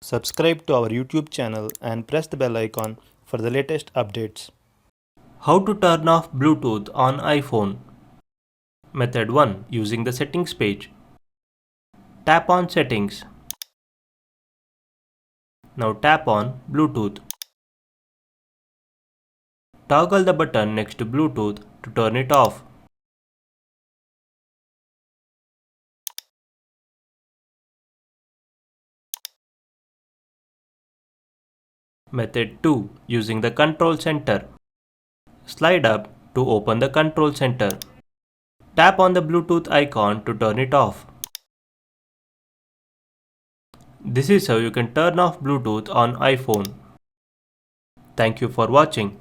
Subscribe to our YouTube channel and press the bell icon for the latest updates. How to turn off Bluetooth on iPhone. Method 1. Using the settings page. Tap on settings. Now tap on Bluetooth. Toggle the button next to Bluetooth to turn it off. Method 2. Using the control center. Slide up to open the control center. Tap on the Bluetooth icon to turn it off. This is how you can turn off Bluetooth on iPhone. Thank you for watching.